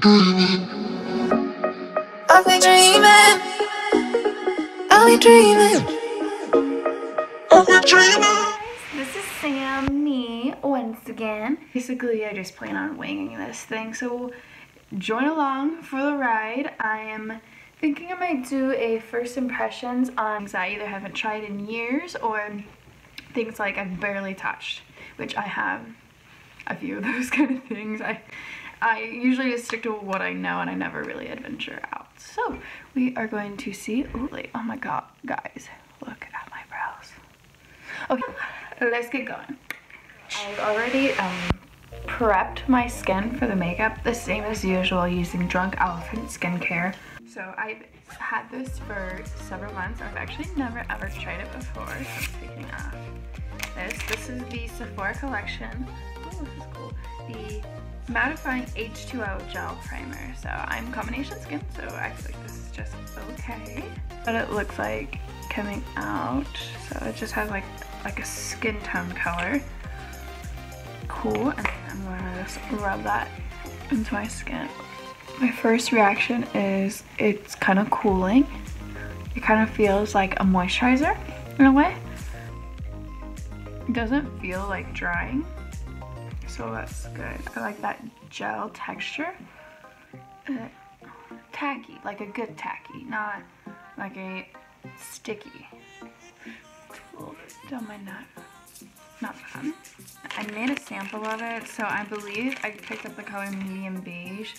I'll be dreaming. I'll be dreaming. I'll be dreaming. This is Sam, me, once again. Basically, I just plan on winging this thing, so join along for the ride. I am thinking I might do a first impressions on things I either haven't tried in years or things like I've barely touched, which I have a few of those kind of things. I usually just stick to what I know and I never really adventure out. So we are going to see. Ooh, oh my god, guys, look at my brows. Okay, let's get going. I've already prepped my skin for the makeup the same as usual using Drunk Elephant skincare. So I've had this for several months. I've actually never ever tried it before. So speaking of this is the Sephora Collection. Oh, this is cool. The Mattifying H2O Gel Primer. So I'm combination skin, so I feel like this is just okay. What it looks like coming out. So it just has like a skin tone color. Cool. And I'm gonna just rub that into my skin. My first reaction is it's kind of cooling. It kind of feels like a moisturizer in a way. It doesn't feel like drying, so that's good. I like that gel texture. Tacky, like a good tacky, not like a sticky. A little bit down my neck. Not bad. I made a sample of it, so I believe I picked up the color medium beige.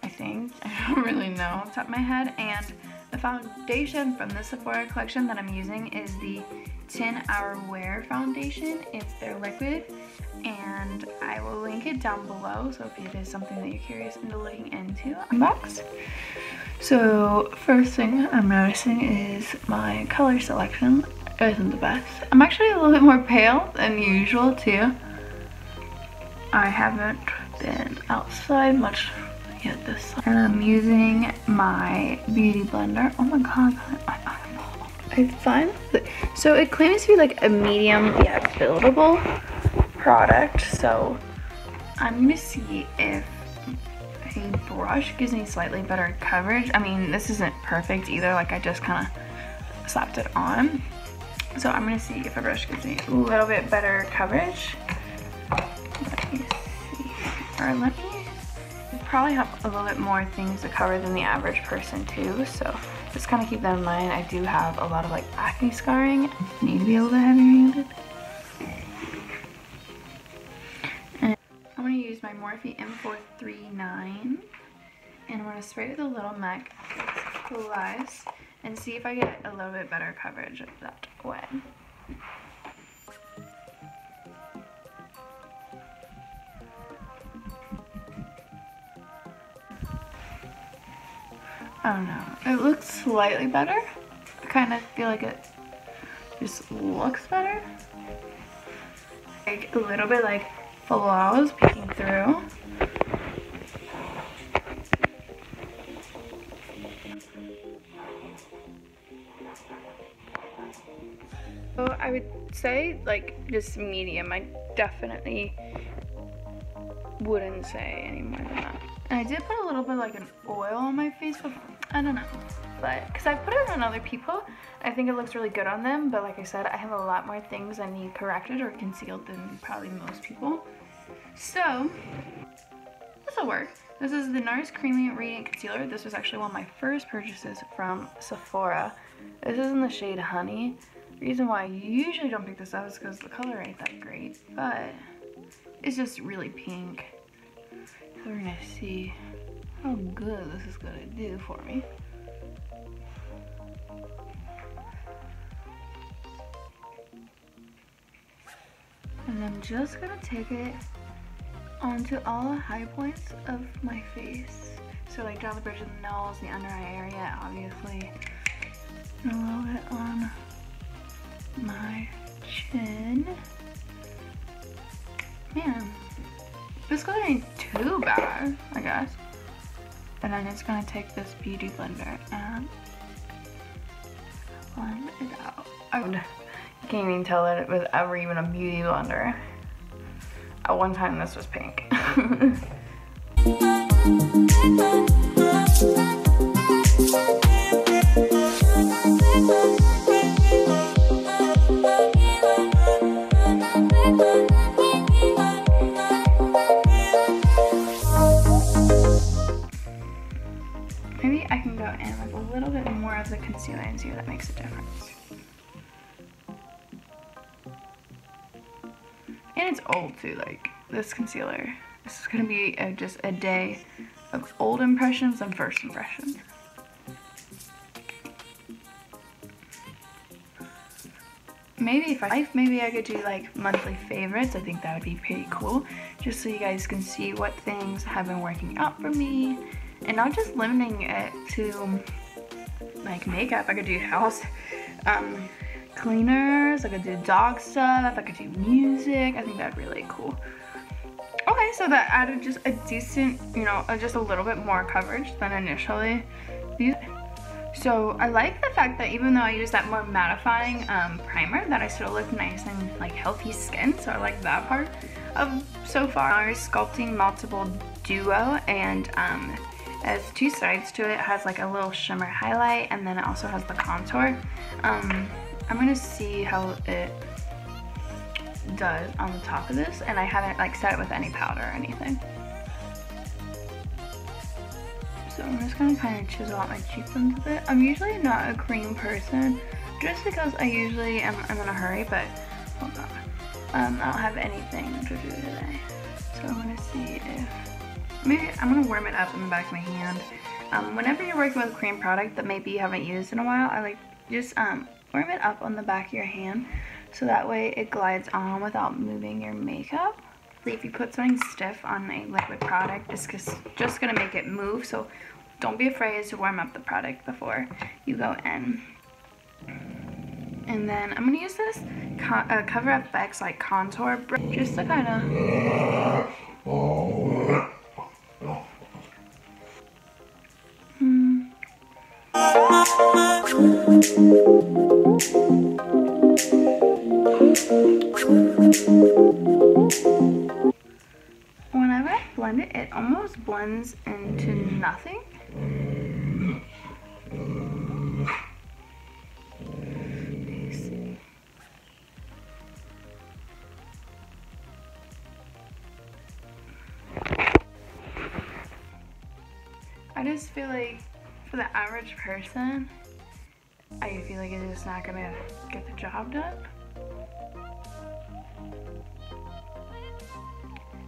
I think. I don't really know off the top of my head. And the foundation from the Sephora collection that I'm using is the 10 Hour Wear Foundation. It's their liquid, and I will link it down below, so if it is something that you're curious into looking into, unbox. So first thing I'm noticing is my color selection isn't the best. I'm actually a little bit more pale than usual too. I haven't been outside much yet this summer. And I'm using my beauty blender. Oh my god, I find that, so it claims to be like a medium yet buildable product, so I'm gonna see if a brush gives me slightly better coverage. I mean, this isn't perfect either, like I just kind of slapped it on. So I'm gonna see if a brush gives me a little bit better coverage. Let me see, or let me probably have a little bit more things to cover than the average person too, so just kind of keep that in mind. I do have a lot of like acne scarring. Need to be a little heavy-handed. And I'm going to use my Morphe M439, and I'm going to spray with a little MAC Plus and see if I get a little bit better coverage that way. I don't know. It looks slightly better. I kind of feel like it just looks better. Like a little bit like flaws peeking through. So I would say like just medium. I definitely wouldn't say any more than that. And I did put a little bit like an oil on my face before. I don't know, but because I've put it on other people, I think it looks really good on them, but like I said, I have a lot more things that need corrected or concealed than probably most people. So this will work. This is the Nars Creamy Radiant Concealer. This was actually one of my first purchases from Sephora. This is in the shade Honey. The reason why I usually don't pick this up is because the color ain't that great, but it's just really pink. So we're gonna see how good this is gonna do for me. And I'm just gonna take it onto all the high points of my face. So like down the bridge of the nose, the under eye area, obviously. And a little bit on my chin. Man, this color ain't too bad, I guess. And then it's gonna take this beauty blender and blend it out. You can't even tell that it was ever even a beauty blender. At one time this was pink. Maybe I can go in with a little bit more of the concealer and see if that makes a difference. And it's old too, like this concealer. This is gonna be just a day of old impressions and first impressions. Maybe maybe I could do like monthly favorites. I think that would be pretty cool, just so you guys can see what things have been working out for me, and not just limiting it to like makeup. I could do house cleaners, I could do dog stuff, I could do music. I think that'd be really cool. Okay, so that added just a decent, you know, just a little bit more coverage than initially. So I like the fact that even though I used that more mattifying primer, that I still look nice and like healthy skin. So I like that part of so far. Nars Sculpting Multiple Duo, and has two sides to it. It has like a little shimmer highlight, and then it also has the contour. I'm gonna see how it does on the top of this, and I haven't like set it with any powder or anything. So I'm just gonna kind of chisel out my cheekbones a bit. I'm usually not a cream person, just because I usually am in a hurry, but hold on. I don't have anything to do today. So I'm gonna see if, maybe I'm gonna warm it up in the back of my hand. Whenever you're working with a cream product that maybe you haven't used in a while, I like just warm it up on the back of your hand, so that way it glides on without moving your makeup. If you put something stiff on a liquid product, it's just gonna make it move, so don't be afraid to warm up the product before you go in. And then I'm gonna use this Cover FX like contour brush, just to kind of whenever I blend it, it almost blends into nothing. I just feel like for the average person, I feel like it's just not gonna get the job done.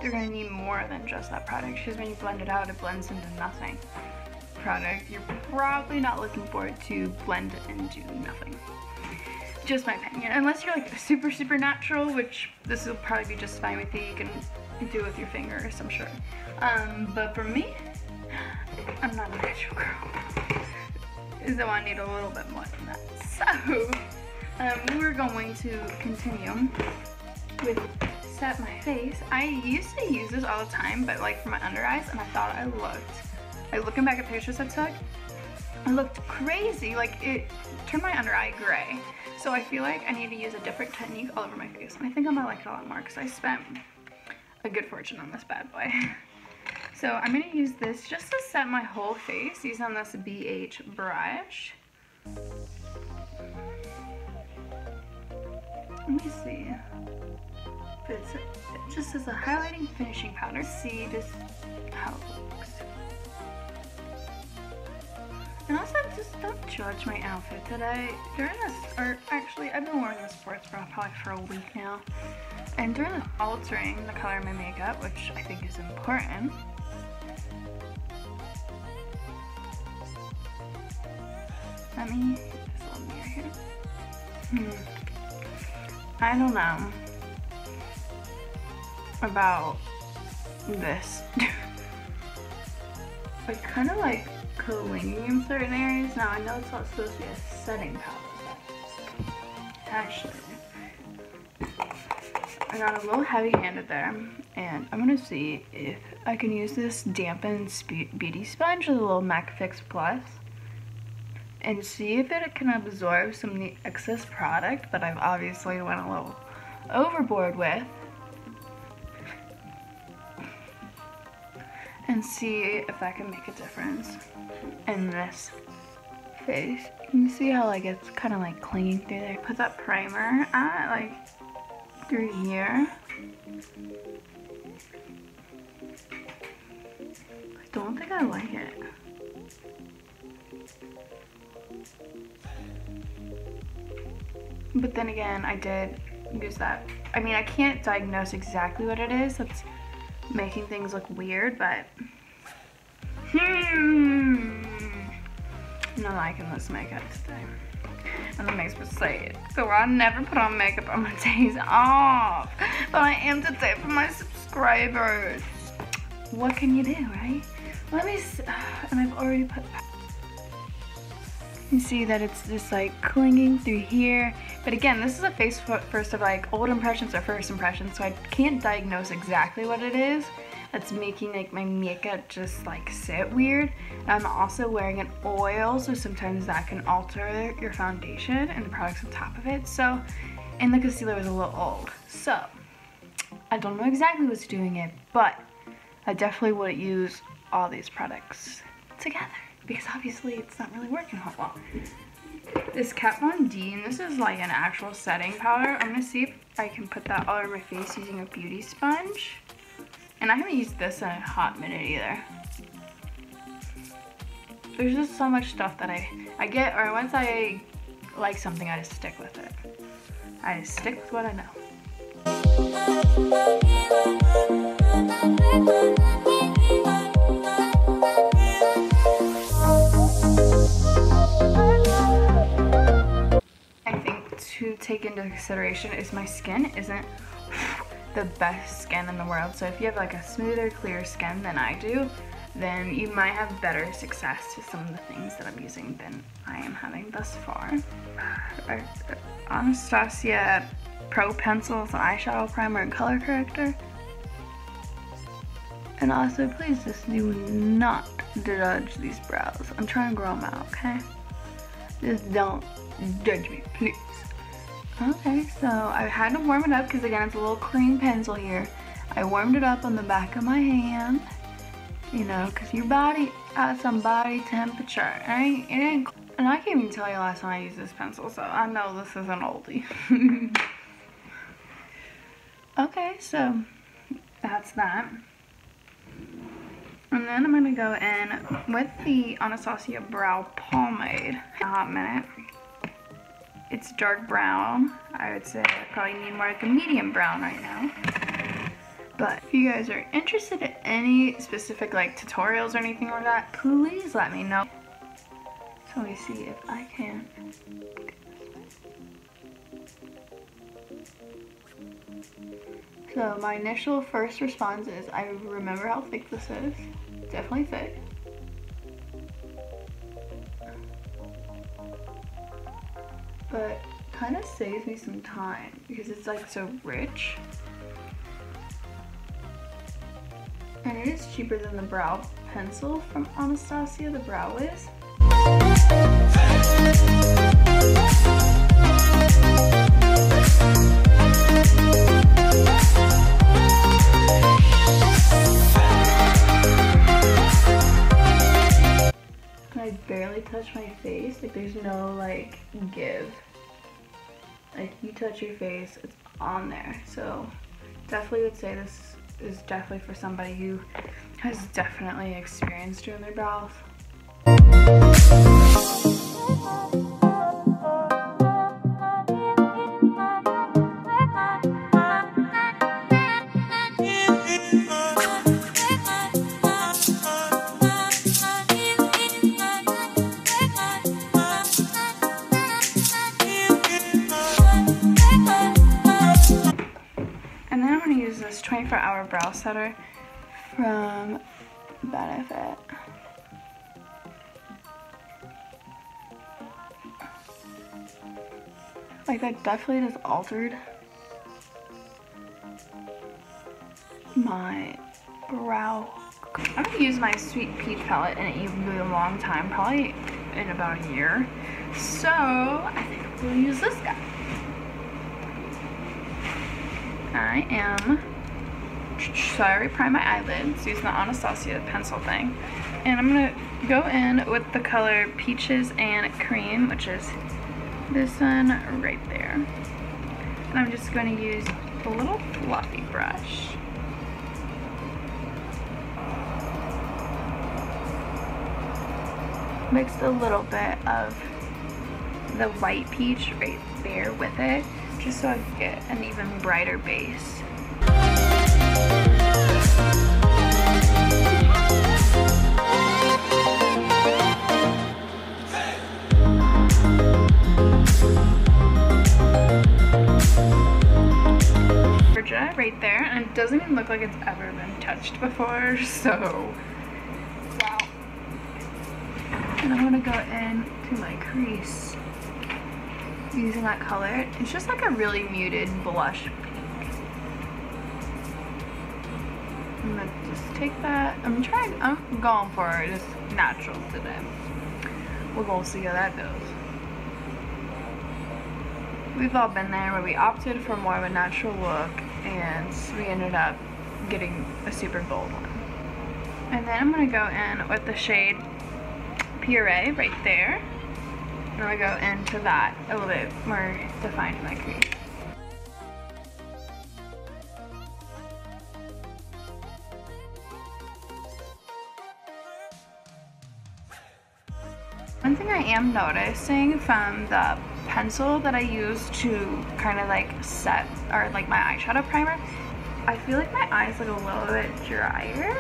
You're gonna need more than just that product, because when you blend it out, it blends into nothing. Product, you're probably not looking for it to blend into nothing. Just my opinion. Unless you're like super natural, which this will probably be just fine with you. You can do it with your fingers, I'm sure. But for me, I'm not a natural girl. So I need a little bit more than that. So, we're going to continue with Set My Face. I used to use this all the time, but like for my under eyes, and I thought I looked, like looking back at pictures I took, I looked crazy. Like it turned my under eye gray. So I feel like I need to use a different technique all over my face. And I think I might like it a lot more because I spent a good fortune on this bad boy. So I'm gonna use this just to set my whole face using this beige brush. Let me see. It just as a highlighting finishing powder. See just how it looks. And also, just don't judge my outfit today. During this, or actually, I've been wearing this sports bra probably for a week now. And during the altering the color of my makeup, which I think is important. Let me get this little mirror here. I don't know about this. I kind of like clinging in certain areas. Now I know it's not supposed to be a setting powder, but actually I got a little heavy-handed there, and I'm gonna see if I can use this dampened beauty sponge with a little MAC Fix Plus and see if it can absorb some of the excess product that I've obviously went a little overboard with. and see if that can make a difference in this face. You see how like it's kind of like clinging through there. Put that primer at like through here. I don't think I like it. But then again, I did use that. I mean, I can't diagnose exactly what it is that's making things look weird, but I'm not liking this makeup today. And the makeup was say it. So I never put on makeup on my days off. But I am today for my subscribers. What can you do, right? Let me see. And I've already put. You see that it's just like clinging through here. But again, this is a face first of like old impressions or first impressions, so I can't diagnose exactly what it is that's making like my makeup just like sit weird. And I'm also wearing an oil, so sometimes that can alter your foundation and the products on top of it. So, and the concealer was a little old. So, I don't know exactly what's doing it, but I definitely wouldn't use all these products together because obviously it's not really working out well. This Kat-Von-D, and this is like an actual setting powder. I'm gonna see if I can put that all over my face using a beauty sponge. And I haven't used this in a hot minute either. There's just so much stuff that I get, or once I like something, I just stick with it. I just stick with what I know. To take into consideration is my skin isn't the best skin in the world. So if you have like a smoother, clear skin than I do, then you might have better success with some of the things that I'm using than I am having thus far. Anastasia Pro Pencils eyeshadow primer and color corrector. And also, please just do not judge these brows. I'm trying to grow them out, okay? Just don't judge me, please. Okay, so I had to warm it up because again, it's a little cream pencil here. I warmed it up on the back of my hand, you know, because your body has some body temperature, right? It ain't, and I can't even tell you last time I used this pencil, so I know this is an oldie. Okay, so that's that. And then I'm gonna go in with the Anastasia Brow Pomade. A hot minute. It's dark brown. I would say I probably need more like a medium brown right now. But if you guys are interested in any specific like tutorials or anything like that, please let me know. So let me see if I can. So my initial first response is, I remember how thick this is. Definitely thick. But kind of saves me some time because it's like so rich. And it is cheaper than the brow pencil from Anastasia, the Brow Wiz. I barely touch my face, like there's no like give. Like you touch your face, it's on there. So definitely would say this is definitely for somebody who has definitely experience doing their brows. And then I'm going to use this 24-hour brow setter from Benefit. Like that definitely just altered my brow. I'm going to use my Sweet Peach palette, and it will be a long time, probably in about a year. So I think we'll use this guy. I am So I already primed my eyelids using the Anastasia pencil thing. And I'm going to go in with the color Peaches and Cream, which is this one right there. And I'm just going to use a little fluffy brush. Mixed a little bit of the white peach right there with it, just so I can get an even brighter base. Right there, and it doesn't even look like it's ever been touched before, so wow. And I'm gonna go into my crease using that color. It's just like a really muted blush pink. I'm gonna just take that. I'm going for just natural today. We're gonna see how that goes. We've all been there where we opted for more of a natural look and we ended up getting a super bold one. And then I'm going to go in with the shade Puree right there. And I'm going to go into that a little bit more defined in my crease. One thing I am noticing from the pencil that I use to kind of like set, or like my eyeshadow primer, I feel like my eyes look a little bit drier.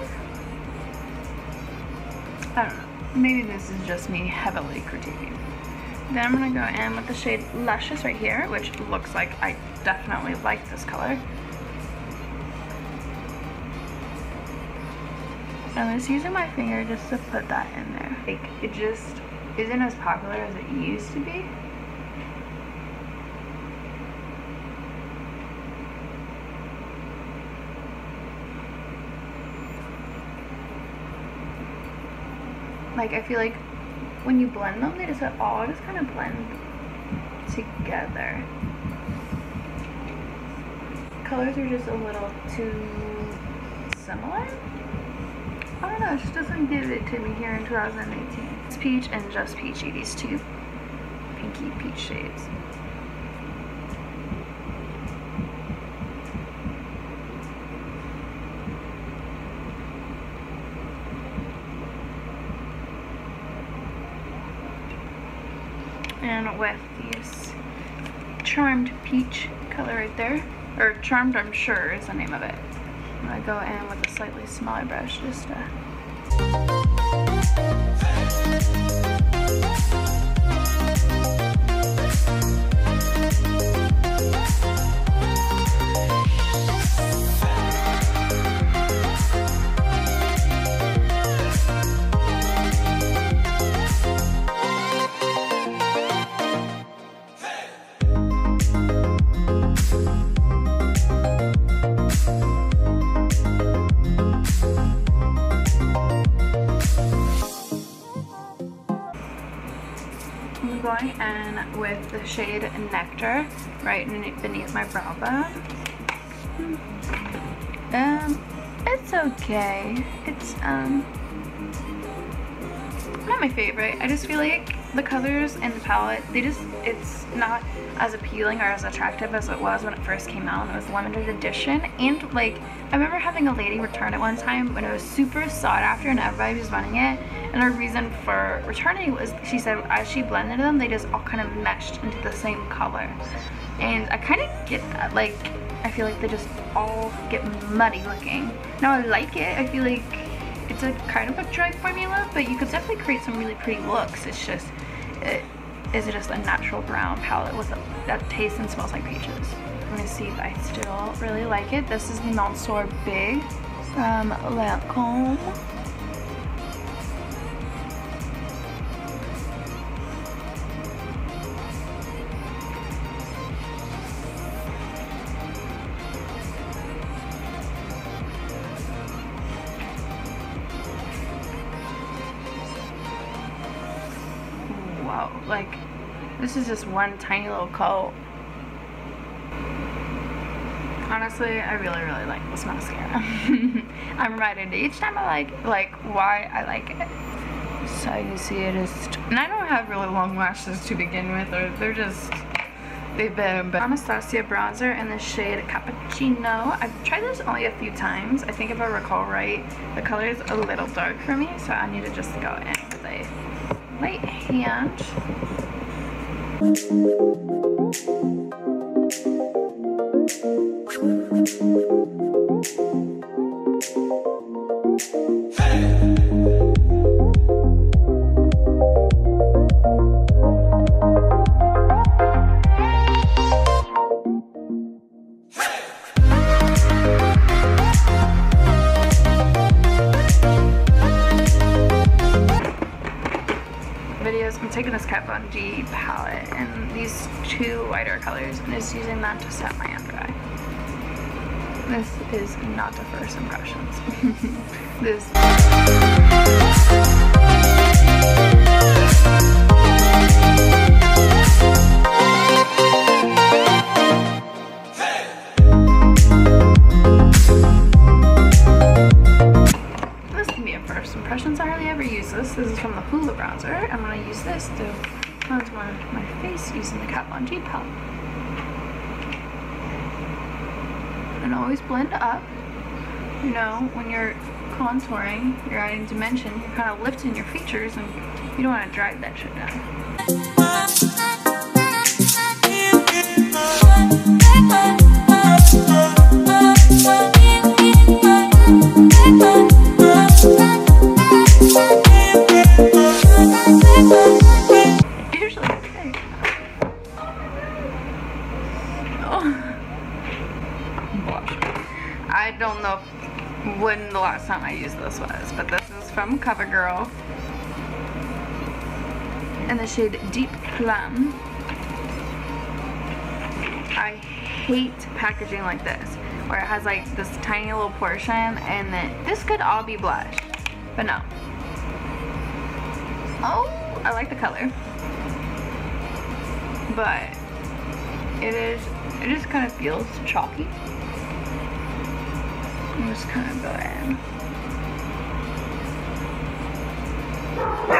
I don't know, maybe this is just me heavily critiquing. Then I'm going to go in with the shade Luscious right here, which looks like I definitely like this color. I'm just using my finger just to put that in there. Like, it just isn't as popular as it used to be. Like, I feel like when you blend them, they just all just kind of blend together. Colors are just a little too similar. I don't know, it just doesn't give it to me here in 2018. It's peach and just peachy, these two pinky peach shades. And with this Charmed peach color right there, or Charmed I'm sure is the name of it, I'm going to go in with a slightly smaller brush just to... I'm going in with the shade Nectar right beneath my brow bone. It's okay. It's not my favorite. I just feel like the colors in the palette, it's not as appealing or as attractive as it was when it first came out and it was limited edition. And like, I remember having a lady return it one time when it was super sought after and everybody was running it. And her reason for returning was, she said, as she blended them, they just all kind of meshed into the same color. And I kind of get that. Like, I feel like they just all get muddy looking. Now I like it. I feel like it's a kind of a dry formula, but you could definitely create some really pretty looks. It's just, is it just a natural brown palette with that tastes and smells like peaches. I'm gonna see if I still really like it. This is the Monsieur Big from LANCOME. Wow, like, this is just one tiny little coat. Honestly, I really, really like this mascara. I'm right into each time I like why I like it. So you see it is, and I don't have really long lashes to begin with, or they're just, they've been, but Anastasia bronzer in the shade Cappuccino. I've tried this only a few times. I think if I recall right, the color is a little dark for me, so I need to just go in with a light hand. I'm taking this Kat Von D palette and these two lighter colors and just using that to set my under eye. This is not the first impressions. This. Impressions. I hardly ever use this. This is from the HUDA bronzer. I'm going to use this to cleanse my face using the Kat Von D palette. And always blend up. You know, when you're contouring, you're adding dimension, you're kind of lifting your features, and you don't want to drag that shit down. I don't know when the last time I used this was, but this is from COVERGIRL in the shade Deep Plum. I hate packaging like this, where it has like this tiny little portion, and then this could all be blush, but no. Oh, I like the color, but it just kind of feels chalky. I'm just kind of go in.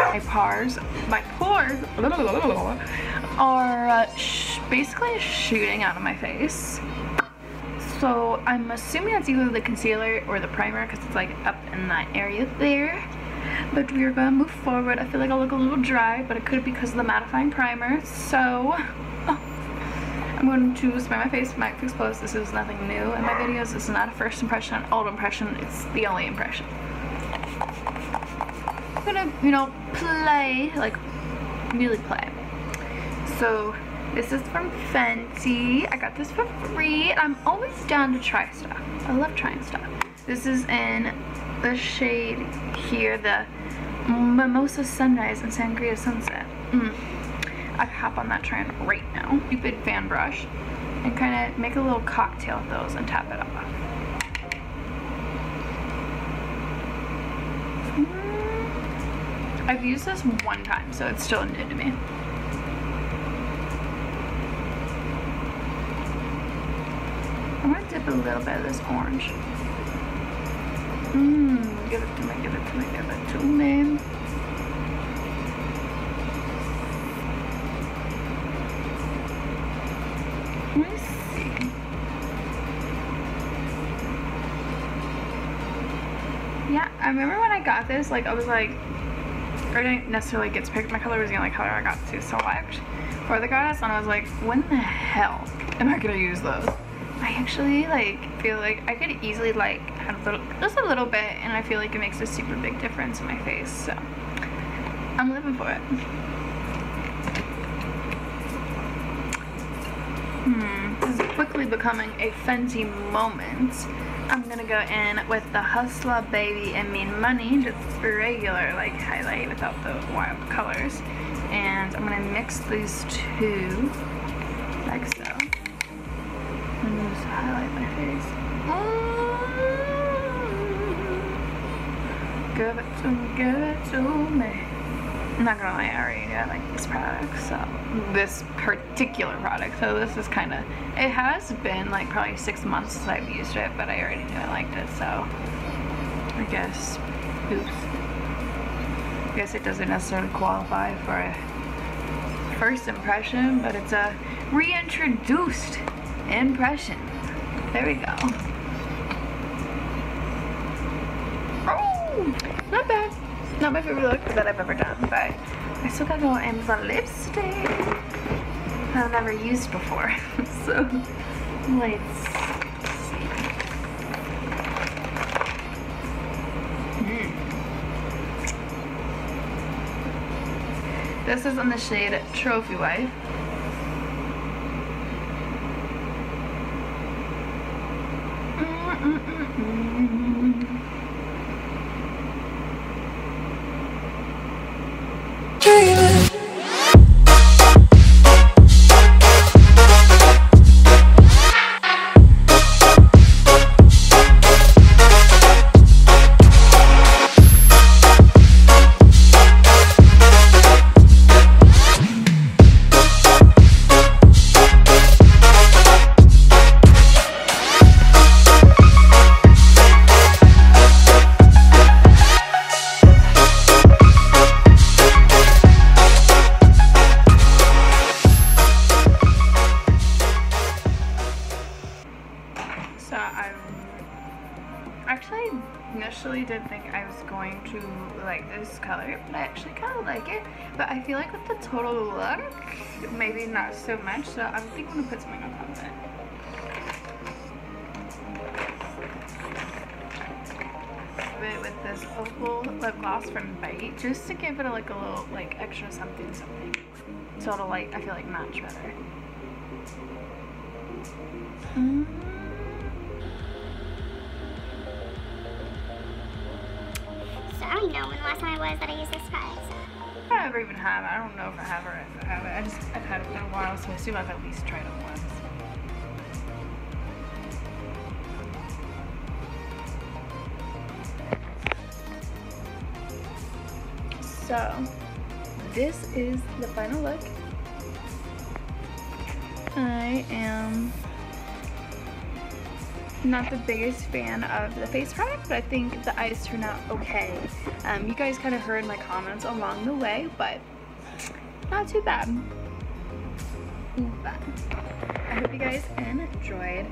My pores are basically shooting out of my face. So I'm assuming that's either the concealer or the primer, because it's like up in that area there. But we are going to move forward. I feel like I look a little dry, but it could be because of the mattifying primer. So I'm going to spray my face with my Fix Plus. This is nothing new in my videos. This is not a first impression, an old impression. It's the only impression. I'm gonna, you know, play, like, really play. So this is from Fenty. I got this for free. I'm always down to try stuff. I love trying stuff. This is in the shade here, the Mimosa Sunrise and Sangria Sunset. I'd hop on that trend right now. Stupid fan brush and kind of make a little cocktail of those and tap it off. I've used this one time, so it's still new to me. I'm gonna dip a little bit of this orange. Give it to me, give it to me, give it to me. Let me see. Yeah, I remember when I got this, like, I was like, I didn't necessarily get to pick my color, was the only color I got to select for the goddess, and I was like, when the hell am I gonna use those? I actually, like, feel like I could easily, like, add a little, just a little bit, and I feel like it makes a super big difference in my face, so I'm living for it. This is quickly becoming a Fenty moment. I'm gonna go in with the Hustler Baby and Mean Money, just regular, like, highlight without the wild colors. And I'm gonna mix these two, like so. And just highlight my face. Give it to me, give it to me. I'm not gonna lie, I already knew I like these products, so this particular product. So this is kind of, it has been like probably 6 months since I've used it, but I already knew I liked it, so I guess, oops. I guess it doesn't necessarily qualify for a first impression, but it's a reintroduced impression. There we go. Oh, not bad. Not my favorite look that I've ever done, but I still gotta go in the lipstick I've never used before. So let's see. This is in the shade Trophy Wife. Initially didn't think I was going to like this color, but I actually kind of like it. But I feel like with the total look, maybe not so much, so I think I'm going to put something on top of it. With this opal lip gloss from Beige, just to give it a, like a little like extra something, so it'll like, I feel like match better. I don't even know when the last time it was that I used this product. I never even have it. I don't know if I have or if I have it. I've had it for a while, so I assume I've at least tried it once. So this is the final look. I am not the biggest fan of the face product, but I think the eyes turned out okay. You guys kind of heard my comments along the way, but not too bad. I hope you guys enjoyed,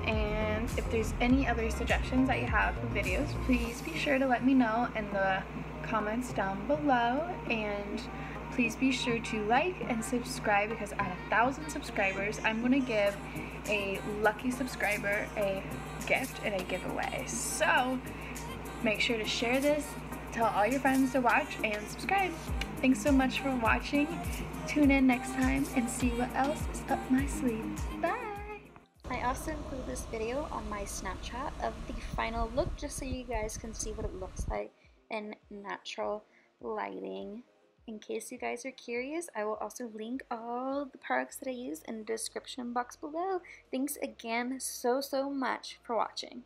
and if there's any other suggestions that you have for videos, please be sure to let me know in the comments down below, and please be sure to like and subscribe, because at 1,000 subscribers I'm going to give a lucky subscriber a gift and a giveaway. So make sure to share this, tell all your friends to watch, and subscribe. Thanks so much for watching. Tune in next time and see what else is up my sleeve. Bye! I also include this video on my Snapchat of the final look, just so you guys can see what it looks like in natural lighting. In case you guys are curious, I will also link all the products that I use in the description box below. Thanks again so much for watching.